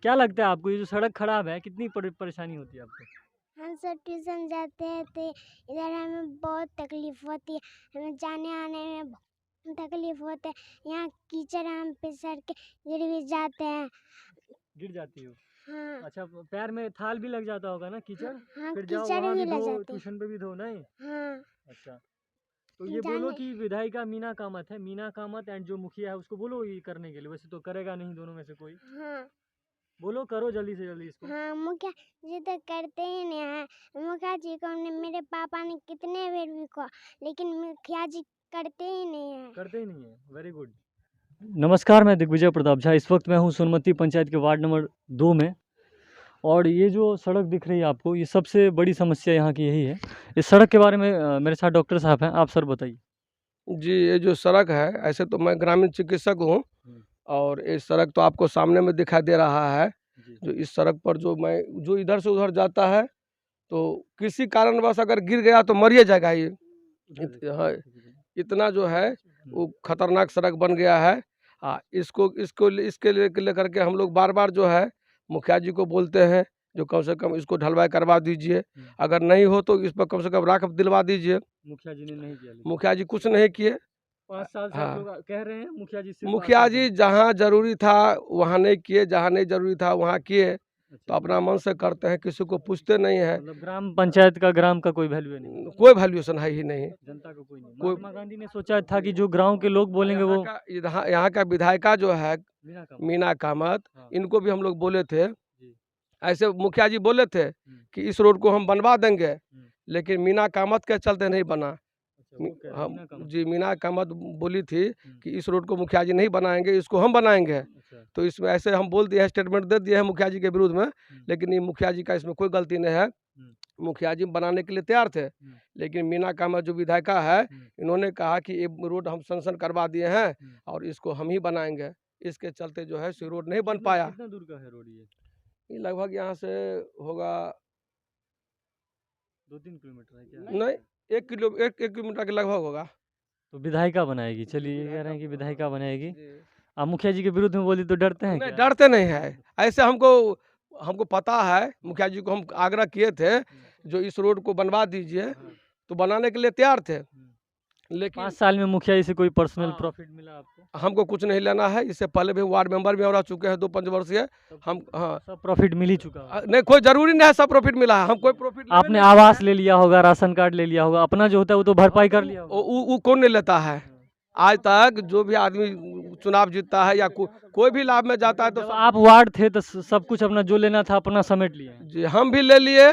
क्या लगता है आपको ये जो सड़क खराब है कितनी परेशानी होती है आपको? हम सब ट्यूशन जाते हैं तो इधर हमें बहुत तकलीफ होती है, हमें जाने आने में बहुत तकलीफ होता है। यहाँ कीचड़ हम पे सर के गिर भी जाते हैं। गिर जाती हो? हाँ अच्छा, पैर में थाल भी लग जाता होगा ना कीचड़? हाँ फिर जाओ कीचड़ वहाँ भी भी लग धो, जाते हैं। ट्यूशन पे भी धो, नहीं? हाँ अच्छा, तो ये बोलो जाने कि विधायिका मीना कामत है, मीना कामत एंड जो मुखिया है उसको बोलो ये करने के लिए, वैसे तो करेगा नहीं दोनों में से कोई। हाँ बोलो करो जल्दी से जल्दी इसको। हाँ मुखिया जी तो करते ही नहीं है। मुखिया जी को मेरे पापा ने कितने बार भी कहा, लेकिन मुखिया जी करते ही नहीं है। करते ही नहीं है, वेरी गुड। नमस्कार, मैं दिग्विजय प्रताप झा। इस वक्त मैं हूँ सोनमती पंचायत के वार्ड नंबर 2 में, और ये जो सड़क दिख रही है आपको, ये सबसे बड़ी समस्या यहाँ की यही है। इस सड़क के बारे में मेरे साथ डॉक्टर साहब हैं, आप सर बताइए। जी, ये जो सड़क है, ऐसे तो मैं ग्रामीण चिकित्सक हूँ और ये सड़क तो आपको सामने में दिखाई दे रहा है। जी। जो इस सड़क पर जो इधर से उधर जाता है, तो किसी कारणवश अगर गिर गया तो मर ही जाएगा ये। हाँ, इतना जो है वो खतरनाक सड़क बन गया है। इसको इसको इसके लेकर के हम लोग बार-बार जो है मुखिया जी को बोलते हैं, जो कम से कम इसको ढलवाई करवा दीजिए। अगर नहीं हो तो इस पर कम से कम राख दिलवा दीजिए। मुखिया जी ने नहीं किया, लेकिन मुखिया जी कुछ नहीं किए। 5 साल से आप लोग कह रहे हैं, मुखिया जी सिर्फ मुखिया आश्वासन। जी जहाँ जरूरी था वहाँ नहीं किए, जहाँ नहीं जरूरी था वहाँ किए। तो अच्छा, अपना मन से करते हैं, किसी को पूछते नहीं है। मतलब ग्राम पंचायत का, ग्राम का कोई वैल्यू नहीं, कोई वैल्यूएशन है ही नहीं। जनता को कोई नहीं। कोई महात्मा गांधी ने सोचा था कि जो गांव के लोग बोलेंगे वो यहाँ का विधायिका जो है मीना का। मीना कामत, हाँ। इनको भी हम लोग बोले थे, जी। ऐसे मुखिया जी बोले थे कि इस रोड को हम बनवा देंगे, लेकिन मीना कामत के चलते नहीं बना। अच्छा, वो कह रहे हैं, हम मीना कामत। जी, मीना कामत बोली थी कि इस रोड को मुखिया जी नहीं बनाएंगे, इसको हम बनाएंगे। अच्छा। तो इसमें ऐसे हम बोल दिए हैं, स्टेटमेंट दे दिए हैं मुखिया जी के विरोध में, लेकिन ये मुखिया जी का इसमें कोई गलती नहीं है। मुखिया जी बनाने के लिए तैयार थे, लेकिन मीना कामत जो विधायिका है, इन्होंने कहा कि ये रोड हम सैंक्शन करवा दिए हैं और इसको हम ही बनाएंगे। इसके चलते जो है सो रोड नहीं बन पाया। कितना दूर का है रोड ये? ये लगभग यहाँ से होगा 2-3 किलोमीटर है क्या? नहीं, 1 किलोमीटर के लगभग होगा। तो विधायिका बनाएगी, चलिए ये कह रहे हैं कि विधायिका बनाएगी। आप मुखिया जी के विरुद्ध में बोली तो डरते हैं नहीं, क्या? डरते नहीं है। ऐसे हमको हमको पता है, मुखिया जी को हम आग्रह किए थे, जो इस रोड को बनवा दीजिए, तो बनाने के लिए तैयार थे। लेकिन 5 साल में मुखिया जी से कोई पर्सनल हाँ। प्रॉफिट मिला आपको? हमको कुछ नहीं लेना है। इससे पहले भी वार्ड मेंबर भी रह चुके हैं 2 पंचवर्षीय। हम हाँ, सब प्रॉफिट मिल ही चुका होगा। नहीं कोई ज़रूरी नहीं है सब प्रॉफिट मिला है। हम कोई प्रॉफिट लेवे आपने नहीं आवास किए ले लिया होगा, राशन कार्ड ले लिया होगा, अपना जो होता है वो तो भरपाई कर लिया हैं। होगा। वो कौन नहीं लेता है? आज तक जो भी आदमी चुनाव जीतता है या कोई भी लाभ में जाता है तो जब आप वार्ड थे तो सब कुछ अपना जो लेना था अपना समेट लिए हैं। जी, हम भी ले लिए।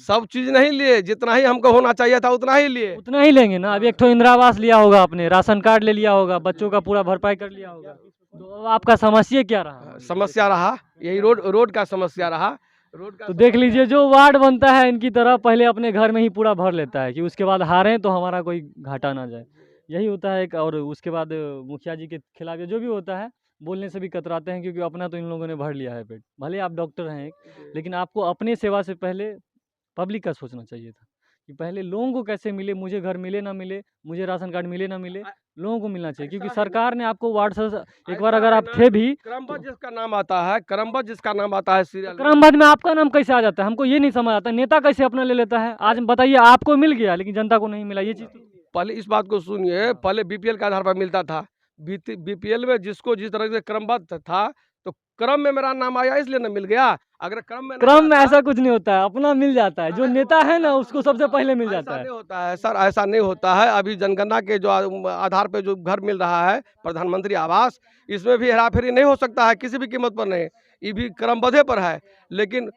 सब चीज़ नहीं लिए, जितना ही हमको होना चाहिए था उतना ही लिए। उतना ही लेंगे ना। अब एक ठो इंदिरा आवास लिया होगा आपने, राशन कार्ड ले लिया होगा, बच्चों का पूरा भरपाई कर लिया होगा, तो अब आपका समस्या क्या रहा? समस्या रहा यही रोड का समस्या रहा। रोड का तो देख लीजिए, जो वार्ड बनता है इनकी तरह पहले अपने घर में ही पूरा भर लेता है कि उसके बाद हारें तो हमारा कोई घाटा ना जाए, यही होता है। और उसके बाद मुखिया जी के खिलाफ जो भी होता है बोलने से भी कतराते हैं, क्योंकि अपना तो इन लोगों ने भर लिया है पेट। भले आप डॉक्टर हैं एक, लेकिन आपको अपने सेवा से पहले पब्लिक का सोचना चाहिए था कि पहले लोगों को कैसे मिले, मुझे घर मिले ना मिले, मुझे राशन कार्ड मिले ना मिले, लोगों को मिलना चाहिए। क्योंकि सरकार ने आपको वार्ड से एक बार अगर आप थे भी, क्रमबद्ध जिसका नाम आता है, क्रमबद्ध जिसका नाम आता है सीरियल में, क्रमबद्ध में आपका नाम कैसे आ जाता है? हमको ये नहीं समझ आता, नेता कैसे अपना ले लेता है? आज बताइए, आपको मिल गया लेकिन जनता को नहीं मिला, ये चीज़ पहले इस बात को सुनिए। पहले बीपीएल के आधार पर मिलता था। बीपीएल में जिसको जिस तरह से क्रमबद्ध था, तो क्रम में मेरा नाम आया इसलिए न मिल गया। अगर क्रम में ऐसा कुछ नहीं होता है, अपना मिल जाता है। जो नेता है ना उसको सबसे पहले मिल जाता है। नहीं होता है सर, ऐसा नहीं होता है। अभी जनगणना के जो आधार पे जो घर मिल रहा है, प्रधानमंत्री आवास, इसमें भी हेराफेरी नहीं हो सकता है, किसी भी कीमत पर नहीं। ये भी क्रमबद्ध पर है, लेकिन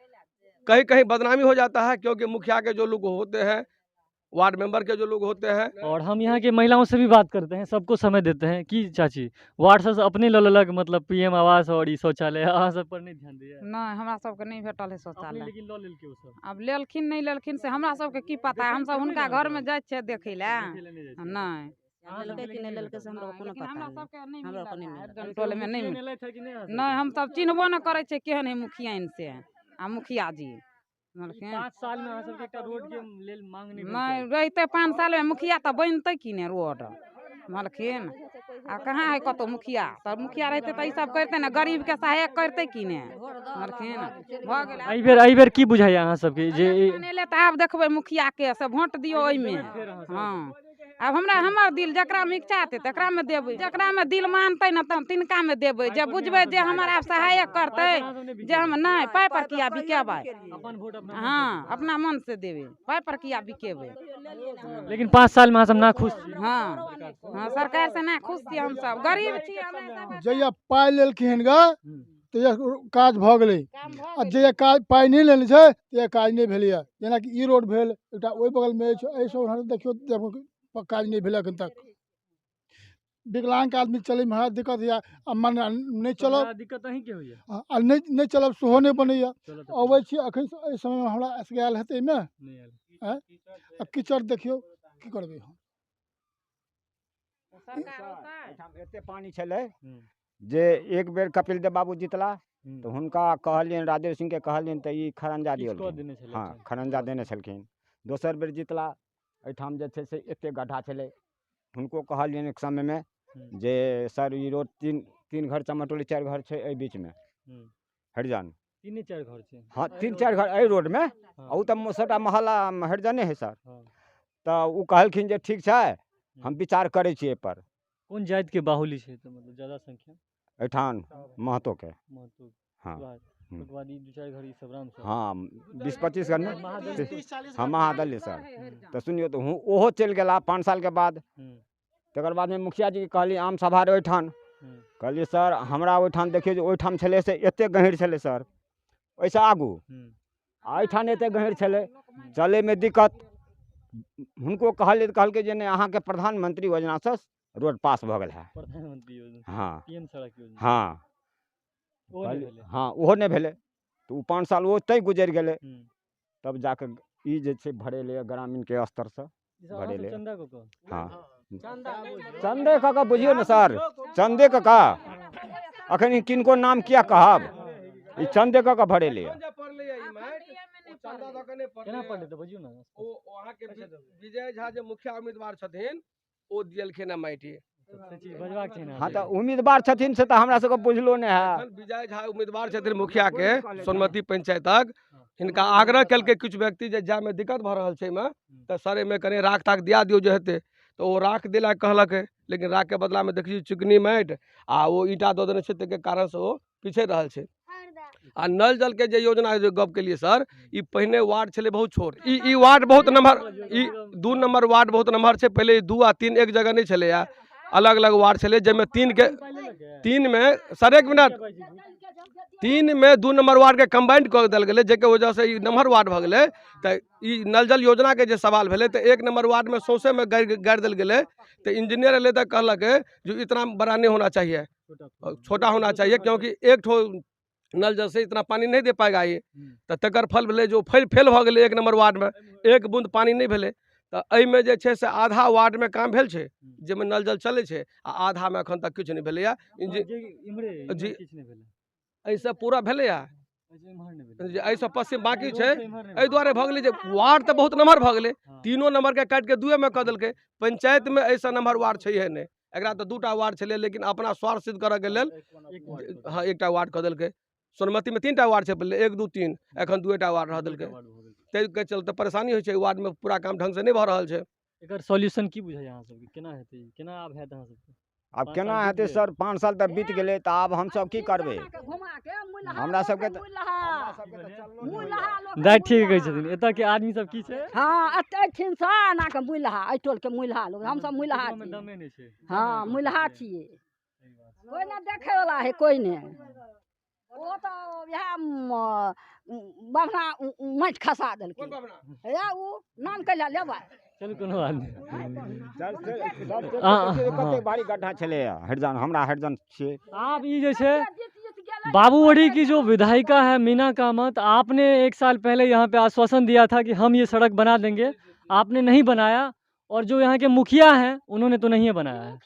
कहीं कहीं बदनामी हो जाता है, क्योंकि मुखिया के जो लोग होते हैं, वार्ड मेंबर के जो लोग होते हैं। और हम यहाँ के महिलाओं से भी बात करते हैं, सबको समय देते हैं कि चाची वार्ड से अपने लग मतलब पीएम आवास और ई शौचालय अहाँ सब पर नहीं ध्यान दिया? नहीं, हमरा सबके नहीं भेटल है शौचालय। लेकिन लऽ लेलकै ओ सब। अब लेलखिन नहीं लेलखिन से हमरा सबके की पता है? हम सब हुनका घर में जाय छे देखे ले। नहीं लेलकै कि नहीं लेलकै से हमरा कोनो लेकिन पता हमरा नहीं। सबके नहीं हमरा को नहीं मिला है। मिला। कंट्रोल में नहीं नहीं था कि नहीं? नहीं, हम सब चिन्हबो न करे छे केहन है मुखिया इनसे। आ मुखिया जी 5 साल में अहाँ सबके एकटा रोड के लेल मांग नहीं नहीं रहते 5 साल में मुखिया तो बनते कि नहीं रोड? मलखिन आ कहाँ है कतौ मुखिया, तब मुखिया रहते तो ई सब करते ना, गरीब के सहायक करते कि ने मलखिन भऽ गेल। एहि बेर की बुझाइए अहाँ सबके जे बनेले तऽ आब देखबै मुखिया के से वोट दियौ ओहिमे। हाँ अब हमर दिल जकरा में इच्छा हेतै तकरा में देबै, जकरा में दिल मानतै ना तऽ तिनका में देबै। जे बुझबै जे हमर आब सहायक करतै, जे हम नहीं पाइ पर किया बिकेबै, अपन वोट अपना हाँ अपना मन से देबै, पाइ पर किया बिकेबै। लेकिन 5 साल में अहाँ सब ना खुश छी। हाँ हाँ सरकार से ना खुश छी, हम सब गरीब छी। जहिया पाइ लेलखिन ग तहिया काज भऽ गेलै, आ जहिया काज पाइ नहि लेने छै तहिया काज नहि भेलैया। जेनाकि ई रोड भेल, एकटा ओहि बगलमे अछि, एहिसँ उम्हर देखियौ काज नहि भेलै एखन तक। विकलांग आदमी चलैमे हमरा दिक्कत होइया, आ मन नहि चलब दिक्कत अहीं के होइए। आ नहि चलब सेहो नहि बनैया। अबै छी एखन एहि समयमे हमरा असगायल हेतै ने, आ कीचड़ देखियौ की करबै हम। एते पानी छलै जे एक बेर कपिल देव बाबू जितला तो हुनका कहलियनि, राजेश सिंह के कहलियनि तऽ ई खरंजा दियलखिन। हाँ खरंजा देने छलखिन। दोसर बेर जितला एहिठाम जे छै से एते गड्ढा छलै, हुनको कहलियनि एक समय में जे सर ई रोड तीन घर चमटोली 4 घर छै एहि बीच में हरिजन 3-4 घर छै। हाँ 3-4 घर एहि रोड में, ओ तऽ सबटा मोहल्ला हरिजने है सर। तऽ ओ कहलखिन जे ठीक छै हम विचार करै छी एहि पर। कोन जाति के बाहुली छै तऽ मतलब ज्यादा संख्या एहिठाम महतो के। महतो। हाँ ओकर बाद ई 2-4 घर ई सब राम सब। हाँ 20-25 घर में हाँ महादल सर। तो सुनियो तो ओहो चल गया 5 साल के बाद। तकर बाद में मुखिया जी के कहली आम सभा रे ओहिठाम, कहलिए सर हमरा ओहिठाम देखियो जे ओहिठाम छलै से एते गहीर छलै सर, ओहिसँ आगू एहिठाम एते गहीर छलै, चलै में दिक्कत। हुनको कहलिए तऽ कहलकै जे नहीं अहाँके प्रधानमंत्री योजना से रोड पास भऽ गेल है। प्रधानमंत्री योजना हाँ पीएम सड़क योजना। हाँ कहलिए हाँ ओहो नहीं भेलै तो 5 साल वो तय गुजर गेलै। तब जाके ई जे छै भरेले ग्रामीण के स्तर से भरेले। चंदा को कह। हाँ चंदे का बुझियो ना सर, चंदे का अखन किनको नाम किया कहब, ई चंदे का भरेले। केना पड़ले तो बुझियो ना। वहाँ के विजय झा जे मुखिया उम्मीदवार छथिन ओ दियलखिन है माटी। हाँ तो उम्मीदवार छथिन से तो हमरा सबके बुझलो नहीं है। विजय झा उम्मीदवार छथिन मुखिया के सोनमती पंचायतक, हिनका आग्रह कलकै कुछ व्यक्ति जे जाय में दिक्कत भऽ रहल छै में तो सर में कने राख ताख दिया दियो जे हेतै, तो वो राख दिला कहलक, लेकिन राख के बदला में देखिए चिकनी माटि आ वो ईटा दऽ देने छै, के कारण से वो पीछे रहल छै। आ नल जल के जे योजना जो गप के लिए सर, ई पहले वार्ड छले बहुत छोट, ई वार्ड बहुत नंबर, ई 2 नंबर वार्ड बहुत नंबर छै। पहले 2 आ 3 एक जगह नहीं छले, अलग अलग वार्ड छले, जैमे 3 में सर 1 मिनट 3 में 2 नंबर वार्ड के कंबाइंड कर देल गेलै, जेके वजह से ई नंबर वार्ड भऽ गेलै। तऽ ई नल जल योजना के जे सवाल भेलै तऽ 1 नंबर वार्ड में सौंसे में गाड़ि देल गेलै। तो इंजीनियर एले तऽ कहलक जो इतना बड़ा नहीं होना चाहिए, छोटा होना चाहिए, क्योंकि एक ठो नल जल से इतना पानी नहीं दे पाएगा ये। तो तकर फल भेलै जो फेल भऽ गेलै 1 नंबर वार्ड में, 1 बूंद पानी नहीं भेलै। तो एहिमे जे छै से आधा वार्ड में काम भेल छै, जाहिमे नल जल चलै छै, आ आधा में एखन तक किछु नहीं भेलैया। जी ऐसे पूरा भेलैया, ऐसे पश्चिम बाकी छै। एहि दुआरे भऽ गेलै जे वार्ड तऽ बहुत नम्हर भऽ गेलै, 3 नंबर के काटि के 2 में कऽ देलकै। पंचायत में ऐसा नंबर वार्ड छैहे नहीं, एकरा तऽ 2टा वार्ड छलै, लेकिन अपना स्वार्थ सिद्ध करऽ के लेल हाँ 1टा वार्ड कऽ देलकै। सोनमती में 3टा वार्ड छै, पहले 1 2 3, एखन 2टा वार्ड रह देलकै। ताहि के चलते परेशानी होइ छै, वार्ड में पूरा काम ढंग से नहीं भऽ रहल छै। एकर सॉल्यूशन की बुझाइए अहाँ सबके, केना हेतै, केना आब हैत अहाँ सबके? अब केना हेतै सर, 5 साल तक बीत गेलै तऽ आब हम सब की करबै? हमरा सबके दाइ ठीक कहै छथिन। एतऽ के आदमी सब की छै? हाँ एतथिन सँ ना के मुल्हा, एहि टोल के मुल्हा लोग, हम सब मुल्हा छी। दमे नहीं छै। हाँ मुल्हा छियै, कोई ना देखे वाला है, कोई ने। ओ तो यह बहना माटि खसा देलकै, या उ नाम कैला लेबै। चलू कोनो बात नहीं। कते भारी गड्ढा छलै हरिजन, हमरा हरिजन छियै। आप ये जैसे बाबूवड़ी की जो विधायिका है मीना कामत, आपने 1 साल पहले यहाँ पे आश्वासन दिया था कि हम ये सड़क बना देंगे, आपने नहीं बनाया। और जो यहाँ के मुखिया हैं उन्होंने तो नहीं बनाया है।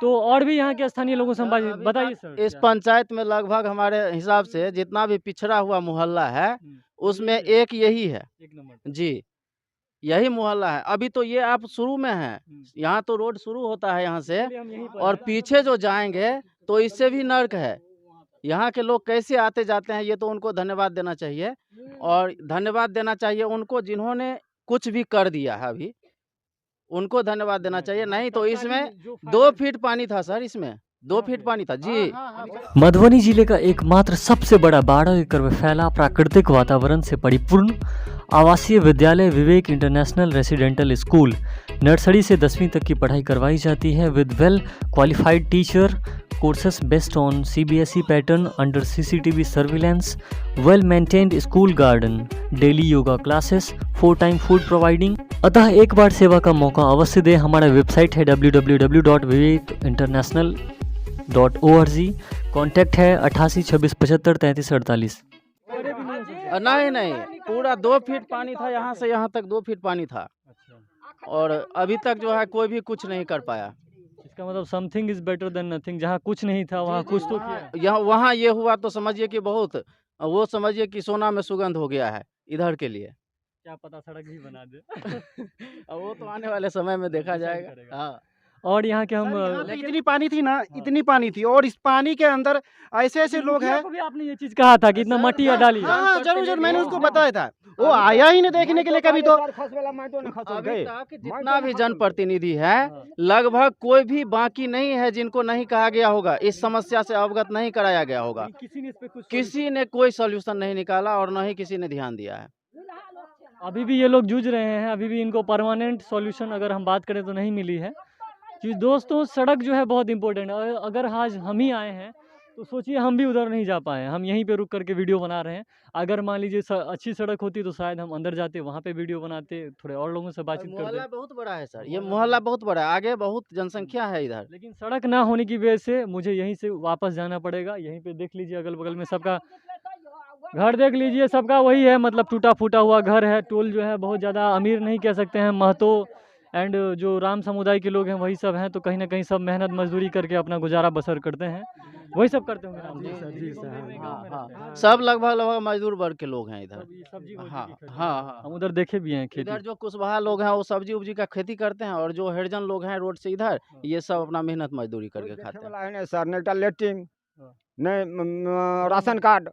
तो और भी यहाँ के स्थानीय लोगों से बताइए सर। इस पंचायत में लगभग हमारे हिसाब से जितना भी पिछड़ा हुआ मोहल्ला है उसमें एक यही है। 1 नंबर जी, यही मोहल्ला है। अभी तो ये आप शुरू में है, यहाँ तो रोड शुरू होता है यहाँ से, चलिए हम यहीं पर और हैं। पीछे जो जाएंगे तो इससे भी नर्क है। यहाँ के लोग कैसे आते जाते हैं, ये तो उनको धन्यवाद देना चाहिए, और धन्यवाद देना चाहिए उनको जिन्होंने कुछ भी कर दिया है। अभी उनको धन्यवाद देना चाहिए, नहीं तो इसमें 2 फीट पानी था सर, इसमें 2 फीट पानी था जी। मधुबनी जिले का एकमात्र सबसे बड़ा 12 एकड़ में फैला प्राकृतिक वातावरण से परिपूर्ण आवासीय विद्यालय विवेक इंटरनेशनल रेसिडेंटल स्कूल नर्सरी से 10वीं तक की पढ़ाई करवाई जाती है with well qualified teacher, courses based on CBSE pattern under CCTV surveillance, well maintained school garden, daily yoga classes, 4 time food providing. अतः एक बार सेवा का मौका अवश्य दें। हमारा वेबसाइट है www.vivekinternational.org। कॉन्टैक्ट है 88 26 75 33 48। नहीं, पूरा 2 फीट पानी था, यहाँ से यहाँ तक 2 फीट पानी था, और अभी तक जो है कोई भी कुछ नहीं कर पाया। इसका मतलब something is better than nothing. जहाँ कुछ नहीं था वहाँ कुछ तो किया। यहाँ वहाँ ये हुआ तो समझिए कि बहुत, वो समझिए कि सोना में सुगंध हो गया है इधर के लिए। क्या पता सड़क भी बना दे। अब वो तो आने वाले समय में देखा जाएगा। हाँ, और यहाँ के हम यहाँ पे इतनी पानी थी ना, इतनी पानी थी, और इस पानी के अंदर ऐसे ऐसे लोग हैं। भी आपने ये चीज कहा था कि इतना मट्टी डाली। हाँ जरूर जरूर, मैंने उसको बताया था, वो आया ही नहीं देखने के लिए कभी। तो अभी तक जितना भी जनप्रतिनिधि है लगभग कोई भी बाकी नहीं है जिनको नहीं कहा गया होगा, इस समस्या से अवगत नहीं कराया गया होगा। किसी ने कोई सॉल्यूशन नहीं निकाला और न ही किसी ने ध्यान दिया है। अभी भी ये लोग जूझ रहे हैं, अभी भी इनको परमानेंट सॉल्यूशन अगर हम बात करें तो नहीं मिली है। कि दोस्तों सड़क जो है बहुत इंपॉर्टेंट है। अगर आज हम ही आए हैं तो सोचिए हम भी उधर नहीं जा पाए, हम यहीं पे रुक करके वीडियो बना रहे हैं। अगर मान लीजिए अच्छी सड़क होती तो शायद हम अंदर जाते, वहाँ पे वीडियो बनाते, थोड़े और लोगों से बातचीत करते। मोहल्ला बहुत बड़ा है सर, ये मोहल्ला बहुत बड़ा है, आगे बहुत जनसंख्या है इधर। लेकिन सड़क ना होने की वजह से मुझे यहीं से वापस जाना पड़ेगा। यहीं पे देख लीजिए अगल बगल में सबका घर देख लीजिए, सबका वही है, मतलब टूटा फूटा हुआ घर है। टोल जो है बहुत ज़्यादा अमीर नहीं कह सकते हैं, महतो एंड जो राम समुदाय के लोग हैं वही सब हैं। तो कहीं ना कहीं सब मेहनत मजदूरी करके अपना गुजारा बसर करते हैं, वही सब करते होंगे। सब लगभग मजदूर वर्ग के लोग हैं इधर। हाँ, हम उधर देखे भी हैं खेती। इधर जो कुशवाहा लोग हैं वो सब्जी उब्जी का खेती करते हैं, और जो हरिजन लोग हैं रोड से इधर, ये सब अपना मेहनत मजदूरी करके खाते हैं। सर नहीं लेटरिन नहीं राशन कार्ड,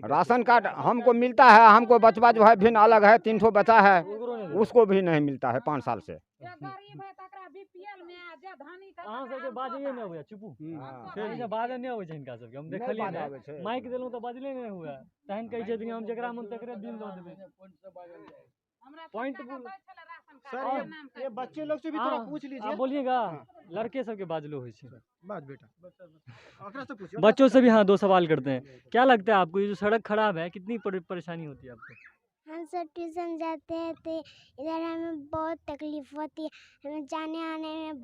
राशन कार्ड हमको मिलता है, हमको बचवा जो है भिन्न अलग है, 300 बचा है, उसको भी नहीं मिलता है 5 साल से। माइक देलूं तो बजले नहीं हुआ, तहन कहि छै हम जेकरा मन तकरे दिन दऽ देबै। पॉइंट सर ये बच्चे लोग से भी थोड़ा पूछ लीजिए। बोलिएगा, लड़के सबके बाजलो होइ छै। बात बेटा बच्चों से भी हाँ 2 सवाल करते हैं। क्या लगता है आपको ये जो सड़क खराब है कितनी परेशानी होती है आपको? हम सब ट्यूशन जाते हैं तो इधर हमें बहुत तकलीफ होती है, हमें जाने आने में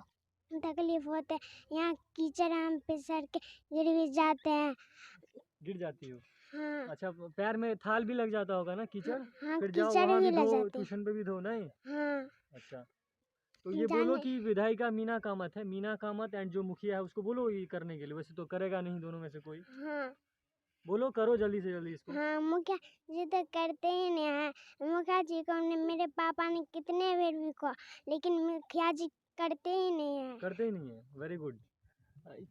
तकलीफ होती है। यहाँ कीचड़ हम फिसल के गिर भी जाते हैं। गिर जाती हो? हाँ। अच्छा, पैर में थाल भी लग जाता होगा ना कीचड़? हाँ, फिर जाओ कीचड़ वहाँ भी भी लग धो, जाती है। ट्यूशन पे भी धो, नहीं? हाँ। अच्छा, तो ये बोलो कि विधायिका मीना कामत है, मीना कामत एंड जो मुखिया है उसको बोलो ये करने के लिए। वैसे तो करेगा नहीं दोनों में से कोई। हाँ। बोलो करो जल्दी से जल्दी इसको। हाँ, मुखिया जी तो करते ही नहीं है। मुखिया जी को मेरे पापा ने कितने बार भी कहा, लेकिन मुखिया जी करते ही नहीं है। करते ही नहीं है, वेरी गुड।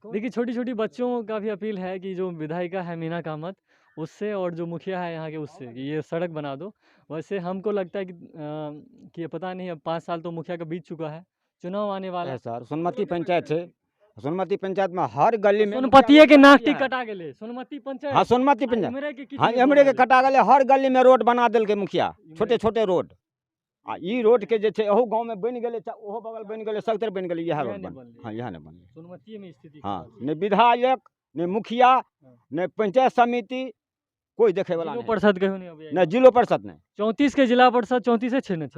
देखिए छोटी छोटी बच्चों का भी अपील है कि जो विधायिका है मीना कामत उससे और जो मुखिया है यहाँ के उससे कि ये सड़क बना दो। वैसे हमको लगता है कि पता नहीं अब 5 साल तो मुखिया का बीत चुका है, चुनाव आने वाला है। सर सोनमती पंचायत है, सोनमती पंचायत में हर गली में सोनपतिये के नाक टिक कटा गेले। सोनमती पंचायत, हाँ सोनमती पंचायत, हाँ एमरे के कटा गए, हर गली में रोड बना दिल के मुखिया, छोटे छोटे रोड। आ ई रोड के जे छे ओहो गांव में बन गेले, ओहो बगल बन गेले, सख्तर बन गेले, यह रोड बन। हाँ यहाँ नहीं बन। सोनमतिये में स्थिति हाँ, ने विधायक ने मुखिया ने पंचायत समिति कोई देखे वाला नहीं। परिषद कहो नहीं, जिला परिषद नहीं। 34 के जिला परिषद, 34 क्षेत्र में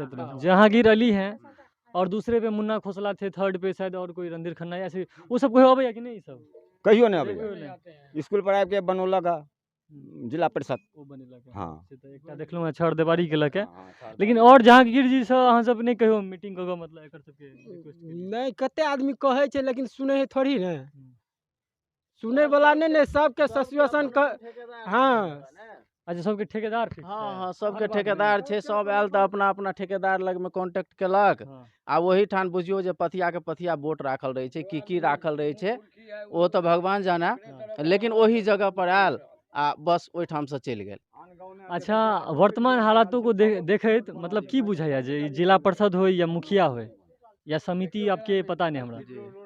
जहांगीर अली हैं और दूसरे पे मुन्ना खोसला थे, 3rd पे शायद और कोई रणधीर खन्ना, ऐसे वो सब कोई अबे कि नहीं? सब कहियो नहीं अबे। स्कूल पर आके बनोला का जिला परिषद वो बने लगे। हाँ, से तो एकटा देखलहुँ हैं छड़ देवारी के लके। लेकिन और जहांगीर जी से अहाँ सब नहीं कहियो मीटिंग कगो, मतलब एकर सबके रिक्वेस्ट नहीं कते आदमी कहे छे लेकिन सुने है थोड़ी ना, सुने वाला नहीं सबके ससुएशन हाँ अच्छा सबके ठेकेदार फिक्स हाँ है हाँ सबके हर बात में ठेकेदार छे, सब आयल तऽ अपना अपना ठेकेदार लग में कॉन्टेक्ट केलक हाँ आ वही ठान बुझियो जे पथिया के पथिया बोट राखल रहे छै, की राखल रहे छै ओ तऽ भगवान जाने, लेकिन वही जगह पर आयल आ बस ओहि ठाम से चलि गेल। अच्छा वर्तमान हालातों को देखैत मतलब की बुझाइया जे ई जिला परिषद हो या मुखिया हो या समिति आपके पता नहीं हमरा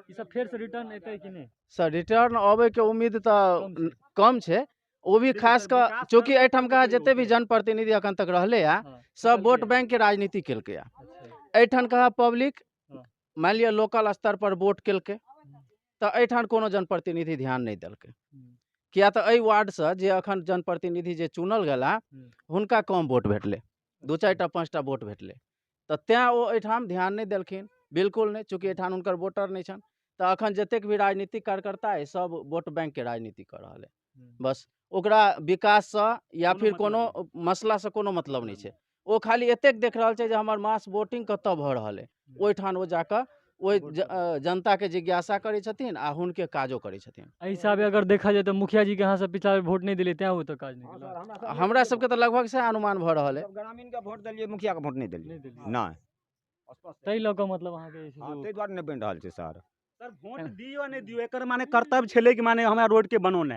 ई सब फेर से रिटर्न एतै कि नहीं? सर रिटर्न अबै के उम्मीद कम तऽ छै। कम छै, वो भी खास कऽ चूँकि एहिठाम का जते भी जनप्रतिनिधि अखन तक रहले आ हाँ, सब वोट निकल गया। बैंक के राजनीति केलकै आ अच्छा एहिठाम कहा पब्लिक हाँ। मान लिअ लोकल स्तर पर वोट केलकै तऽ एहिठाम कोनो जनप्रतिनिधि ध्यान नहीं देलकै, किया तऽ एहि वार्ड से जे अखन जनप्रतिनिधि जे चुनल गेला हुनका कम वोट भेटलै, 2-4टा 5टा वोट भेटलै, तऽ तें ओ एहिठाम ध्यान नहीं देलखिन बिल्कुल नहीं, चूँकि एहिठाम हुनकर वोटर नहीं छनि। तऽ अखन जतेक भी राजनीतिक कार्यकर्ता है सब वोट बैंक के राजनीति कर रहल है, बस ओकरा विकास से या फिर कोनो मसला से कोनो मतलब नहीं छै, ओ खाली एतेक देख रहल छै जे हमर मास वोटिंग कतऽ भऽ रहल है, ओहिठाम ओ जाकऽ ओहि जनता के जिज्ञासा करै छथिन आ हुनके काजो करै छथिन। एहि हिसाबे अगर देखा जाए तो मुखिया जी के यहाँ से पिछला बेर वोट नहीं दिले त्या वो तो काज नहीं केलक। हमरा सबके तऽ लगभग से अनुमान भऽ रहल है। ग्रामीण के वोट दिलियै, मुखिया के वोट नहीं दिलियै नहीं, ताहि लऽ कऽ मतलब अहाँके जे छै हाँ से ताहि दुआरे नहीं बनि रहल छै सर। सर वोट दियो नहीं दियो एकर माने कर्तव्य छले कि माने हमरा रोड के बनौने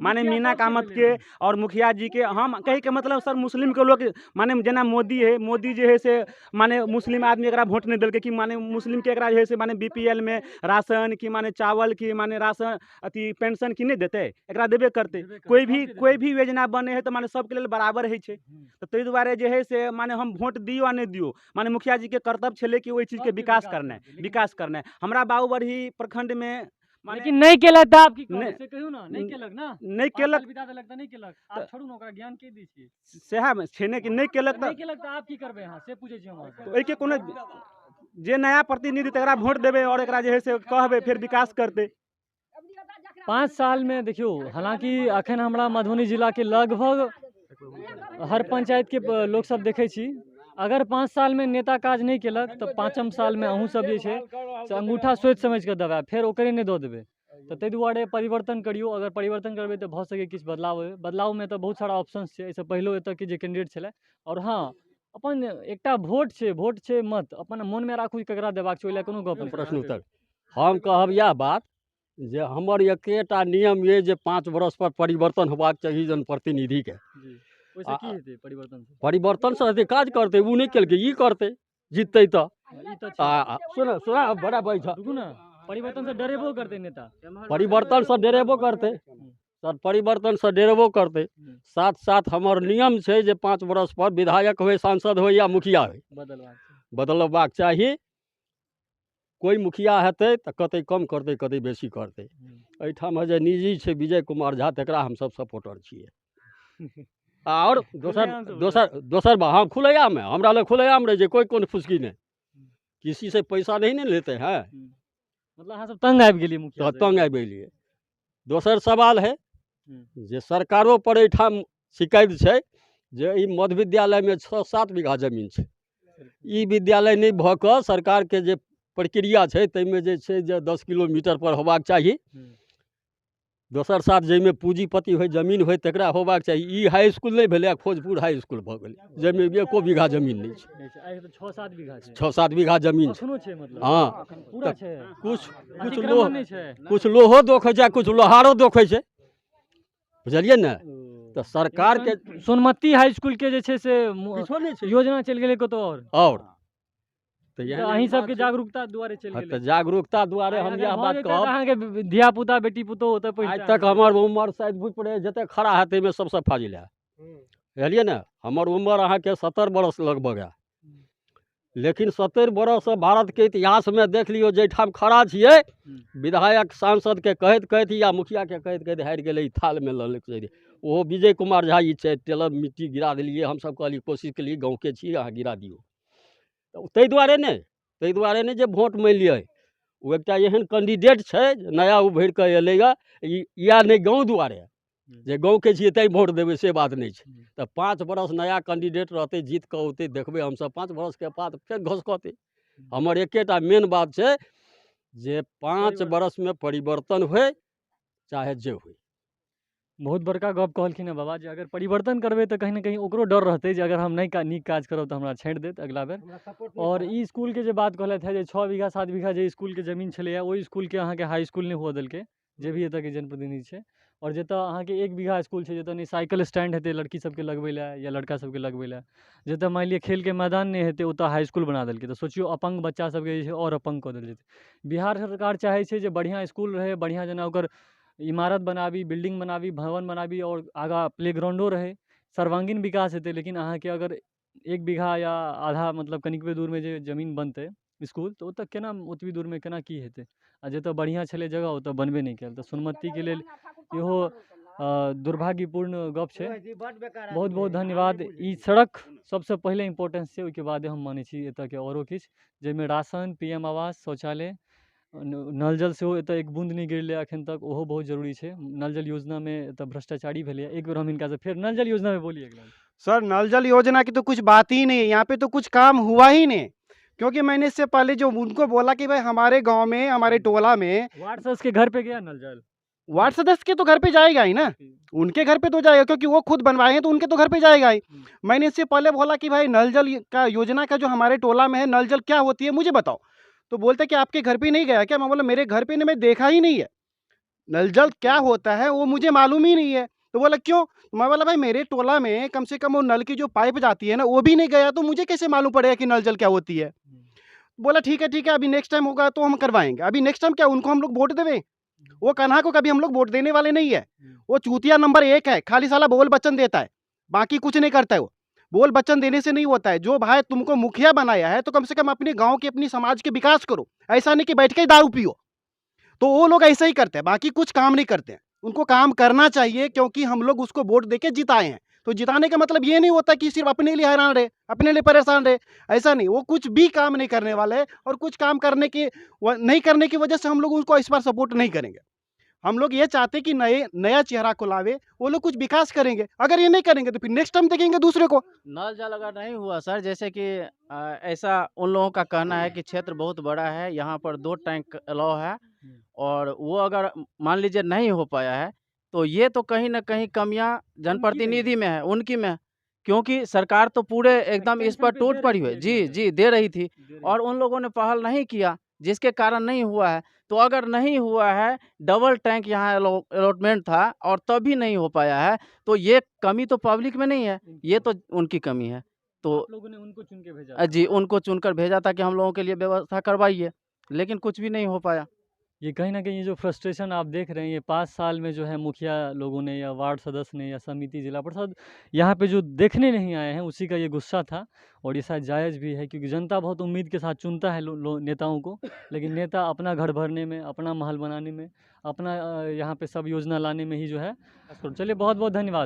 माने मीना कामत के और मुखिया जी के हम कहे के मतलब सर मुस्लिम के लोग माने जना मोदी है, मोदी जे है से माने मुस्लिम आदमी एकरा वोट नहीं दिलके कि माने मुस्लिम के एकरा जे है से माने बीपीएल में राशन की माने चावल की माने राशन अथी पेंशन की नहीं देते, एकरा देबे करते। कोई भी योजना बने है तो माने सबके लेल बराबर है छै, तो ताहि दुआरे जे है से माने हम वोट दियो आ नहीं दियो माने मुखिया जी के कर्तव्य छले कि ओहि चीज के विकास करना है। हमरा बाबूबढ़ी प्रखंड में लेकिन नहीं केलक तऽ आप की कहबै नहीं- से कहियो ना नहीं केलक ना नहीं 5 केलक साल बिता देलक तऽ नहीं केलक आप छोड़ू ना ओकरा ज्ञान के दै छियै सेहा में छेने कि नहीं केलक नहीं तऽ केलक तऽ आप की करबै अहाँ से पूछै छी हम अहाँसँ। ओहि के कोनो जे नया प्रतिनिधि तकरा वोट देबै और एकरा जे है से कहबै फिर विकास करते। 5 साल में देखियो हालांकि अखन हमरा मधुबनी जिला के लगभग हर पंचायत के लोग सब देखै छी, अगर 5 साल में नेता काज नहीं केलक तऽ 5म साल में अहूँ सब जे छै से अंगूठा सोचि समझ के देबै, फेर ओकरे नहीं दऽ देबै। तऽ ताहि दुआरे परिवर्तन करियौ, अगर परिवर्तन करबै तऽ भऽ सकै किछु बदलाव होय। बदलाव में तऽ बहुत सारा ऑप्शंस छै, एहिसँ पहिलो एतऽ के जे कैंडिडेट छलै और हाँ अपन एकटा वोट छै मत अपन मोन में राखू ककरा देबाक छै, ओहि लए कोनो गप नहि। प्रश्न उत्तर हम कहब इएह बात जे हमर एकेटा नियम ये जे 5 वर्ष पर परिवर्तन होबाक चाही जनप्रतिनिधि के। ओहिसँ की हेतै परिवर्तन से? परिवर्तन से हेतै, काज करतै, ओ नहीं केलकै ई करतै, जीततै तऽ ई तऽ छै। सुन बड़ा बैठ रुकू ना, परिवर्तन से डरेबो करतै नेता। परिवर्तन से डरेबो करतै सर, परिवर्तन से डरेबो करतै, साथ साथ हमर नियम छै जे 5 वर्ष पर विधायक होय, सांसद होय या मुखिया होय बदलबाक चाही। कोई मुखिया हेतै तऽ कतै कम करतै कतै बेसी करतै। एहिठाम जे निजी छै विजय कुमार झा तकरा हमसब सपोर्टर छियै। और दोसर बात हाँ खुलेआम है, हमरा लग खुलेआम रहे जे कोई कोन फुसकी नहीं, किसी से पैसा नहीं लेते हैं, मतलब अहाँ सब तंग आबि गेलियै मुखिया से। तंग आबि गेलियै। दोसर सवाल है जे सरकारो पर एहिठाम शिकायत छै जे ई मध्य विद्यालय में 6-7 बीघा जमीन छै, ई विद्यालय नहीं भऽ कऽ सरकार के जे प्रक्रिया छै ताहिमे जे छै जे 10 किलोमीटर पर होबाक चाही। दोसर साथ जाहिमे पूंजीपति होय, जमीन होय तकरा होबाक चाही। ई हाई स्कूल नहीं भेलै, खोजपुर हाई स्कूल भऽ गेलै, जाहिमे 1 बीघा जमीन नहीं छै। 6-7 बीघा छै, 6-7 बीघा जमीन छै। एखनो छै मतलब हाँ पूरा छै, कुछ लोहो दोखै छै, कुछ लोहारो दोखै छै, बुझलियै ने। तऽ सरकार के सोनमती हाई स्कूल के जे छै से योजना चलि गेलै कतौ और तऽ अहीं सबके जागरूकता दुआरे चलि गेलै। तऽ जागरूकता दुआरे हम इएह बात कहब, अहाँके धिया पुता बेटी पुतोह ओतऽ आज पहुँच तक हमर उम्र शायद बुझि पड़े जते खड़ा है ताहिमे सबसे फाजिल है, बुझलियै ने। हमर उम्र अहाँके 70 बरस लगभग है, लेकिन 70 बरस भारत के इतिहास में देख लियो जैठाम खड़ा छियै विधायक सांसद के कहैत कहैत या मुखिया के कहैत कहैत हारि गेलै, थाल में लऽ लेके ओहो विजय कुमार झा ई छै, टेलर मिट्टी गिरा देलियै, हमसब कहलियै कोशिश केलियै गाँव के छी अहाँ गिरा दियौ। ताहि दुआरे नहीं जे वोट मानि लिअ ओ एकटा एहन कैंडिडेट छै नया उभरि कऽ एलैया, या नहीं गाँव दुआरे जे गाँव के छियै तैं वोट देबै से बात नहीं छै। तऽ 5 बरस नया कैंडिडेट रहतै, जीत कऽ औतै, देखबै हमसब 5 बरस के बाद फेर घसकतै। हमर एकेटा मेन बात छै जे 5 बरस में परिवर्तन होय चाहे जे होय। बहुत बड़का गप कहलखिन हैं बाबा, जे अगर परिवर्तन करबै तऽ कहीं ना कहीं ओकरो डर रहतै जे अगर हम नहीं नीक काज करब तऽ हमरा छाँटि देत अगिला बेर। और ई स्कूल के जे बात कहलथि है जे 6 बीघा 7 बीघा जे स्कूल के जमीन छलैया, ओहि स्कूल के अहाँके हाई स्कूल नहीं हुआ देलकै, जे भी एतऽ के जनप्रतिनिधि छै। और जतऽ अहाँके 1 बीघा स्कूल छै, जतऽ नहीं साइकिल स्टैंड हेतै लड़की सबके लगबै लए या लड़का सबके लगबै लए, जतऽ मान लिअ खेल के मैदान नहीं हेतै, ओतऽ हाई स्कूल बना देलकै। तऽ सोचियौ अपंग बच्चा सबके जे छै और अपंग कऽ देल जेतै। बिहार सरकार चाहै छै जे बढ़िआँ स्कूल रहै, बढ़िआँ जेना ओकर इमारत बनाबी, बिल्डिंग बनाबी, भवन बनाबी और आगाँ प्लेग्राउंडो रहे, सर्वांगीण विकास हेतै। लेकिन अहाँके अगर 1 बीघा या आधा मतलब कनिकबे दूरमे जे जमीन बनतै स्कूल, तऽ ओतऽ केना ओतबी दूरमे केना की हेतै? आ जतऽ बढ़िआँ छलै जगह ओतऽ बनबे नहीं कयल। तऽ सोनमतीके लेल इहो दुर्भाग्यपूर्ण गप छै। बहुत बहुत धन्यवाद। ई सड़क सबसे पहले इम्पोर्टेंस छै, ओहिके बादे हम मानै छी एतऽ के औरो किछु, जाहिमे राशन, PM आवास, शौचालय, नल जल सेहो एतऽ एक बूंद नहीं गिरलै एखन तक, ओहो बहुत जरूरी छै। नल जल योजना में एतऽ भ्रष्टाचारी भेलै। एक बेर हम हिनका से फेर नल जल योजना में बोलिए अगला। सर नल जल योजना की तो कुछ बात ही नहीं है, यहाँ पे तो कुछ काम हुआ ही नहीं। क्योंकि मैंने इससे पहले जो उनको बोला कि भाई हमारे गांव में, हमारे टोला में, वार्ड सदस्य के घर पे गया नल जल, वार्ड सदस्य के तो घर पे जाएगा ही ना, उनके घर पे तो जाएगा, क्योंकि वो खुद बनवाए हैं तो उनके तो घर पे जाएगा ही। मैंने इससे पहले बोला कि भाई नल जल का योजना का जो हमारे टोला में है, नल जल क्या होती है मुझे बताओ। तो बोलते कि आपके घर पे नहीं गया क्या? मैं बोला मेरे घर पे नहीं, मैं देखा ही नहीं है, नल जल क्या होता है वो मुझे मालूम ही नहीं है। तो बोला क्यों? मैं बोला भाई मेरे टोला में कम से कम वो नल की जो पाइप जाती है ना, वो भी नहीं गया, तो मुझे कैसे मालूम पड़ेगा कि नल जल क्या होती है? बोला ठीक है, अभी नेक्स्ट टाइम होगा तो हम करवाएंगे। अभी नेक्स्ट टाइम क्या उनको हम लोग वोट देवें? वो कान्हा को कभी हम लोग वोट देने वाले नहीं है। वो चूतिया नंबर 1 है, खाली साला बोल बच्चन देता है, बाकी कुछ नहीं करता है। वो बोल बच्चन देने से नहीं होता है। जो भाई तुमको मुखिया बनाया है तो कम से कम अपने गांव के, अपनी समाज के विकास करो, ऐसा नहीं कि बैठ के दारू पियो। तो वो लोग ऐसे ही करते हैं, बाकी कुछ काम नहीं करते हैं। उनको काम करना चाहिए, क्योंकि हम लोग उसको वोट देके जिताए हैं। तो जिताने का मतलब ये नहीं होता कि सिर्फ अपने लिए हैरान रहे, अपने लिए परेशान रहे, ऐसा नहीं। वो कुछ भी काम नहीं करने वाले, और कुछ काम करने की नहीं करने की वजह से हम लोग उनको इस बार सपोर्ट नहीं करेंगे। हम लोग ये चाहते कि नया चेहरा को लावे, वो लोग कुछ विकास करेंगे। अगर ये नहीं करेंगे तो फिर नेक्स्ट टाइम देखेंगे दूसरे को। नल जल अगर नहीं हुआ सर, जैसे कि ऐसा उन लोगों का कहना है कि क्षेत्र बहुत बड़ा है, यहाँ पर 2 टैंक अलाउ है, और वो अगर मान लीजिए नहीं हो पाया है, तो ये तो कहीं ना कहीं कमियां जनप्रतिनिधि में है, उनकी में है। क्योंकि सरकार तो पूरे एकदम इस पर टूट पड़ी हुई, जी दे रही थी, और उन लोगों ने पहल नहीं किया, जिसके कारण नहीं हुआ है। तो अगर नहीं हुआ है, डबल टैंक यहाँ अलॉटमेंट था और तब भी नहीं हो पाया है, तो ये कमी तो पब्लिक में नहीं है, ये तो उनकी कमी है। तो आप लोगों ने उनको चुन के भेजा जी उनको चुनकर भेजा था कि हम लोगों के लिए व्यवस्था करवाइए, लेकिन कुछ भी नहीं हो पाया। ये कहीं ना कहीं ये जो फ्रस्ट्रेशन आप देख रहे हैं, ये 5 साल में जो है मुखिया लोगों ने या वार्ड सदस्य ने या समिति जिला परिषद यहाँ पे जो देखने नहीं आए हैं, उसी का ये गुस्सा था। और ये शायद जायज़ भी है, क्योंकि जनता बहुत उम्मीद के साथ चुनता है नेताओं को, लेकिन नेता अपना घर भरने में, अपना महल बनाने में, अपना यहाँ पे सब योजना लाने में ही जो है। चलिए बहुत बहुत धन्यवाद।